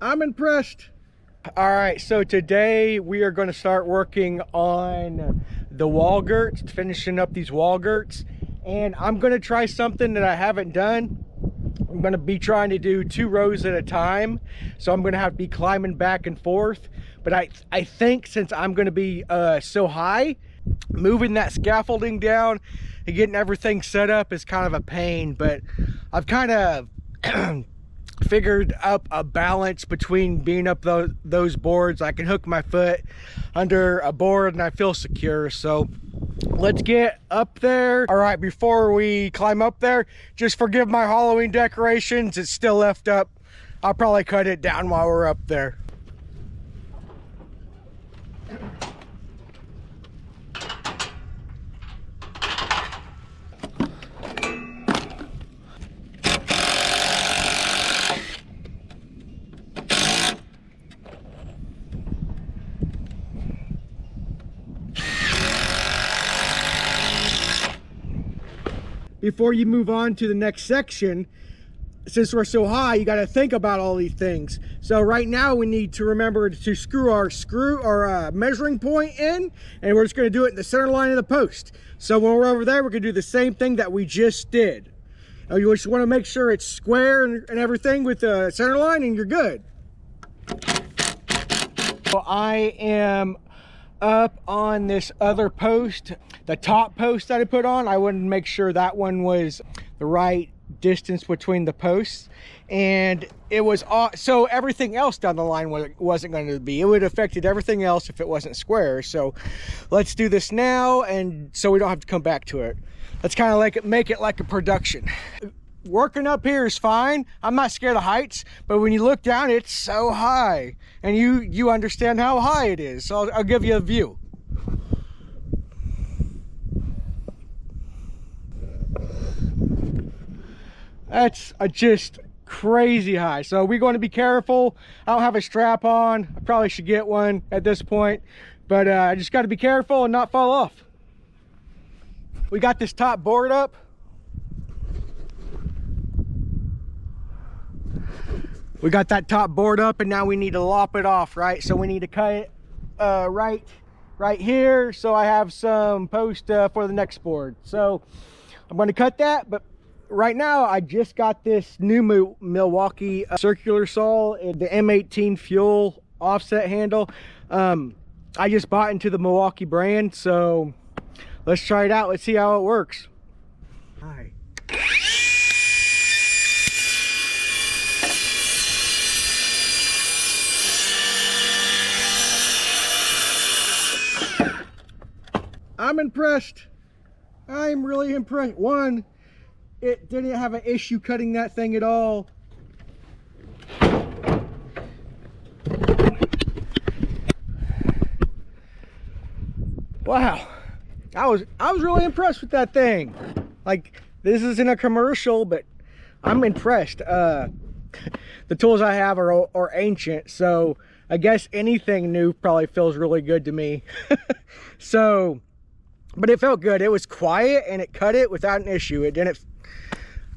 I'm impressed. All right, so today we are going to start working on the wall girts, finishing up these wall girts, and I'm going to try something that I haven't done. I'm going to be trying to do 2 rows at a time, so I'm going to have to be climbing back and forth. But I think since I'm going to be so high, moving that scaffolding down and getting everything set up is kind of a pain, but I've kind of figured up a balance between being up those boards. I can hook my foot under a board and I feel secure. So let's get up there. All right, before we climb up there, just forgive my Halloween decorations. It's still left up. I'll probably cut it down while we're up there. Before you move on to the next section, since we're so high, you got to think about all these things. So right now we need to remember to screw our measuring point in, and we're just going to do it in the center line of the post. So when we're over there, we're going to do the same thing that we just did. You just want to make sure it's square and everything with the center line, and you're good. So I am up on this other post, the top post that I put on. I wanted to make sure that one was the right distance between the posts, and it was so everything else down the line wasn't going to be. It would have affected everything else if it wasn't square. So let's do this now, and so we don't have to come back to it. Let's kind of like make it like a production. Working up here is fine. I'm not scared of heights, but when you look down, it's so high, and you understand how high it is. So I'll give you a view. That's just crazy high. So we're going to be careful. I don't have a strap on. I probably should get one at this point, but I just got to be careful and not fall off. We got this top board up. We got that top board up, and now we need to lop it off, right? So we need to cut it right here, so I have some post for the next board. So I'm going to cut that, but right now I just got this new Milwaukee circular saw, the M18 fuel offset handle. I just bought into the Milwaukee brand, so let's try it out. Let's see how it works. All right. I'm impressed. I'm really impressed. One, it didn't have an issue cutting that thing at all. Wow, I was really impressed with that thing. Like, this isn't a commercial, but I'm impressed. The tools I have are ancient, so I guess anything new probably feels really good to me. So, but it felt good. It was quiet and it cut it without an issue. It didn't.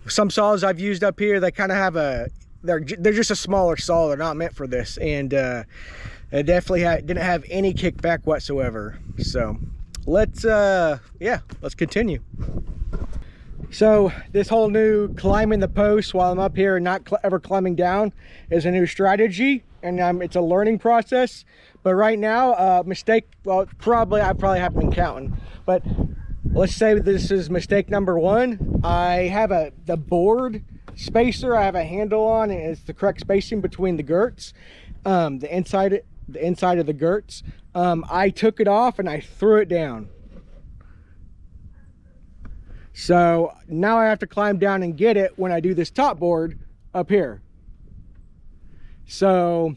Some saws I've used up here, they kind of have they're just a smaller saw. They're not meant for this, and it definitely didn't have any kickback whatsoever. So let's continue. So this whole new climbing the post while I'm up here and not ever climbing down is a new strategy, and it's a learning process. But right now, I probably haven't been counting, but let's say this is mistake number 1. I have the board spacer I have a handle on, and it's the correct spacing between the girts, the inside of the girts. I took it off and I threw it down. So now I have to climb down and get it when I do this top board up here. So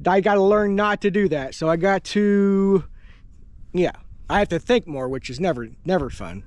I got to learn not to do that. So I got to, I have to think more, which is never fun.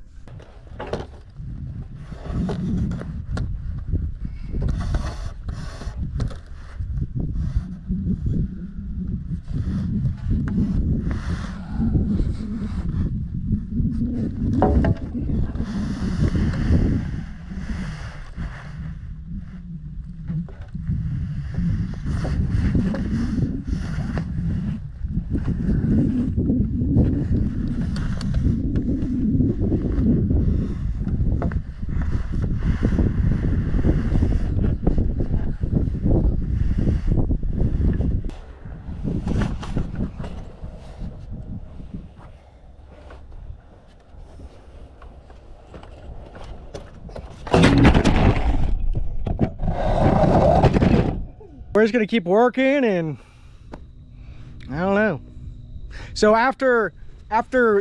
just gonna keep working, and I don't know. So after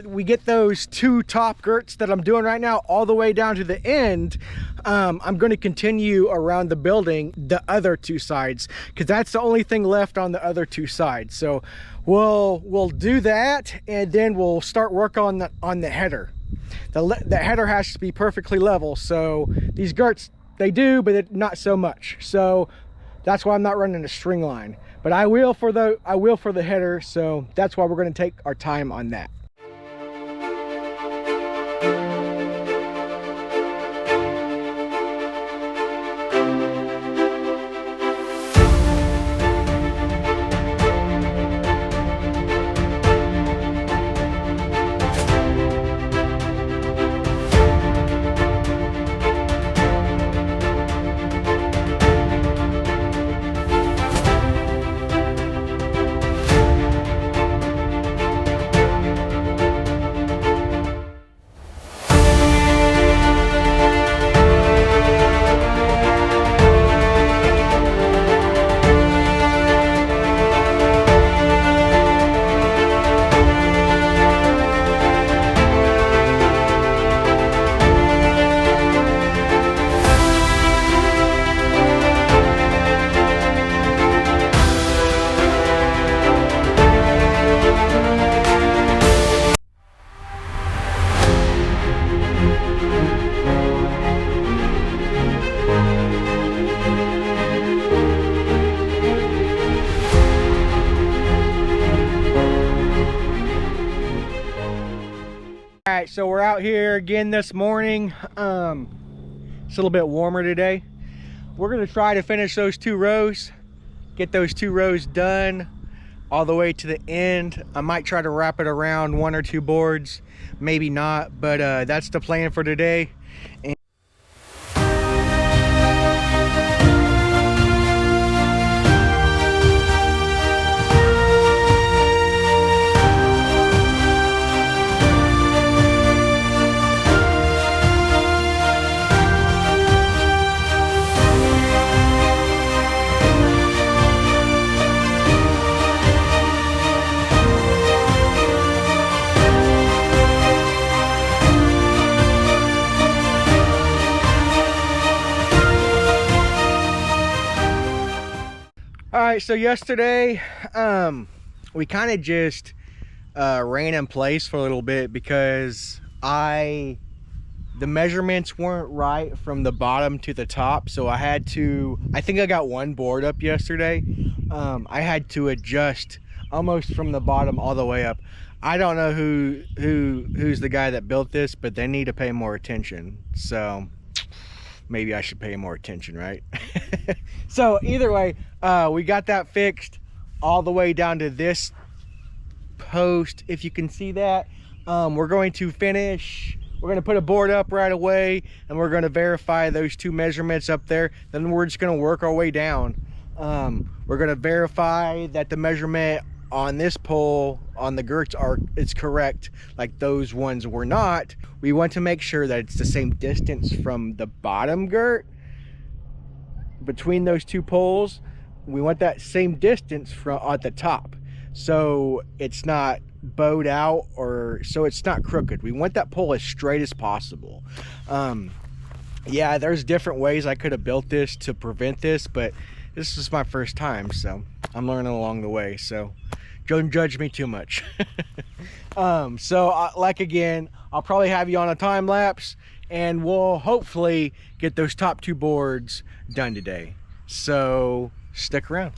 we get those 2 top girts that I'm doing right now all the way down to the end, I'm going to continue around the building the other 2 sides, because that's the only thing left on the other 2 sides. So we'll do that, and then we'll start work on the header. The header has to be perfectly level, so these girts, they do, but not so much. So that's why I'm not running a string line, but I will for the header. So that's why we're going to take our time on that. Alright, so we're out here again this morning. It's a little bit warmer today. We're going to try to finish those 2 rows, get those 2 rows done all the way to the end. I might try to wrap it around 1 or 2 boards, maybe not, but that's the plan for today. And Alright, so yesterday we kind of just ran in place for a little bit because the measurements weren't right from the bottom to the top, so I think I got 1 board up yesterday. I had to adjust almost from the bottom all the way up. I don't know who's the guy that built this, but they need to pay more attention. So maybe I should pay more attention, right? So either way, we got that fixed all the way down to this post, if you can see that. We're going to put a board up right away, and we're going to verify those 2 measurements up there. Then we're just going to work our way down. We're going to verify that the measurement on this pole on the girts is correct, like those ones were not. We want to make sure that it's the same distance from the bottom girt between those 2 poles. We want that same distance from at the top, so it's not bowed out, or so it's not crooked. We want that pole as straight as possible. Yeah, there's different ways I could have built this to prevent this, but this is my first time, so I'm learning along the way, so don't judge me too much. Like again, I'll probably have you on a time lapse, and we'll hopefully get those top 2 boards done today. So stick around.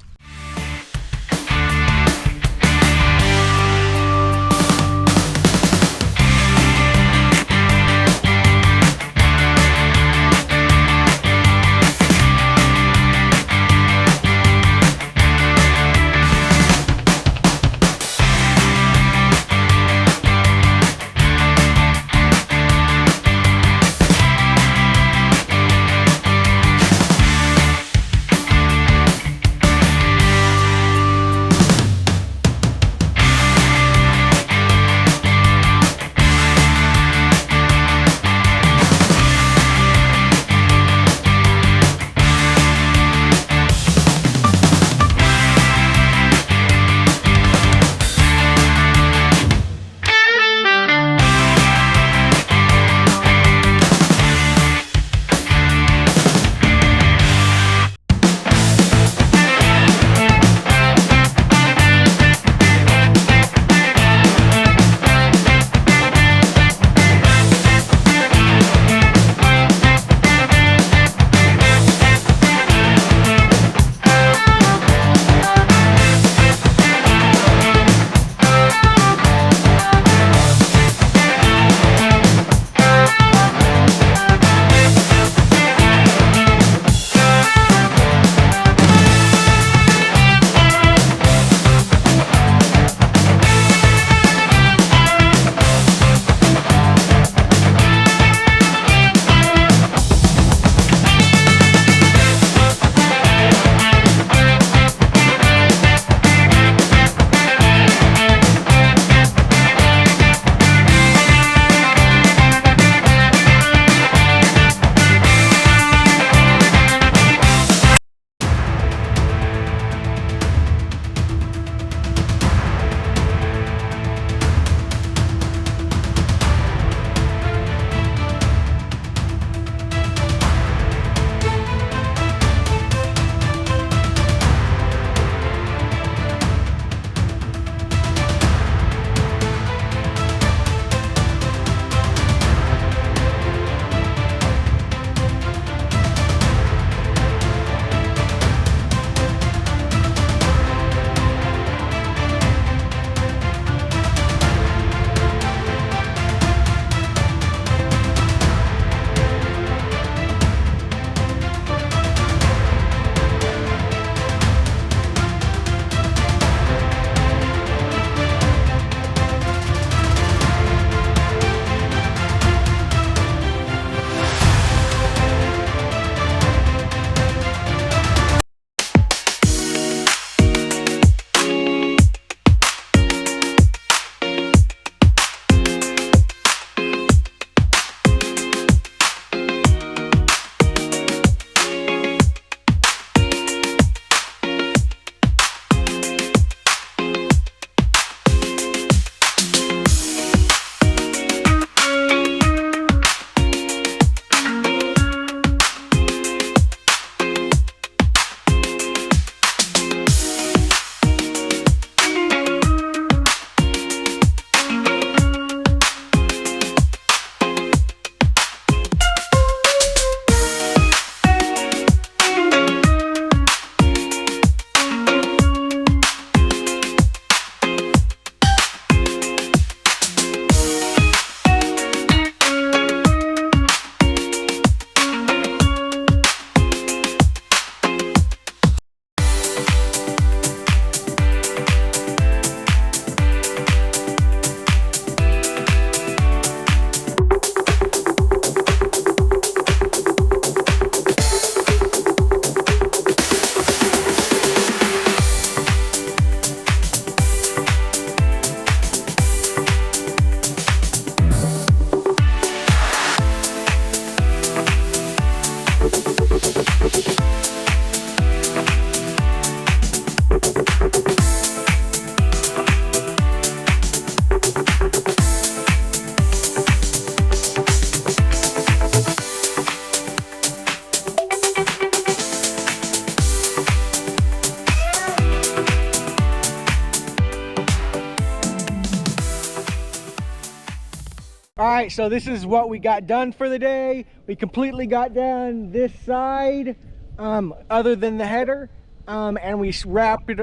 right, so this is what we got done for the day. We completely got done this side, other than the header, and we wrapped it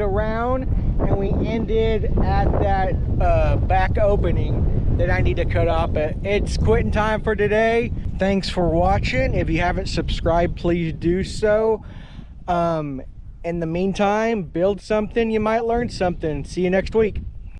around, and we ended at that back opening that I need to cut off. But it's quitting time for today. Thanks for watching. If you haven't subscribed, please do so. In the meantime, build something, you might learn something. See you next week.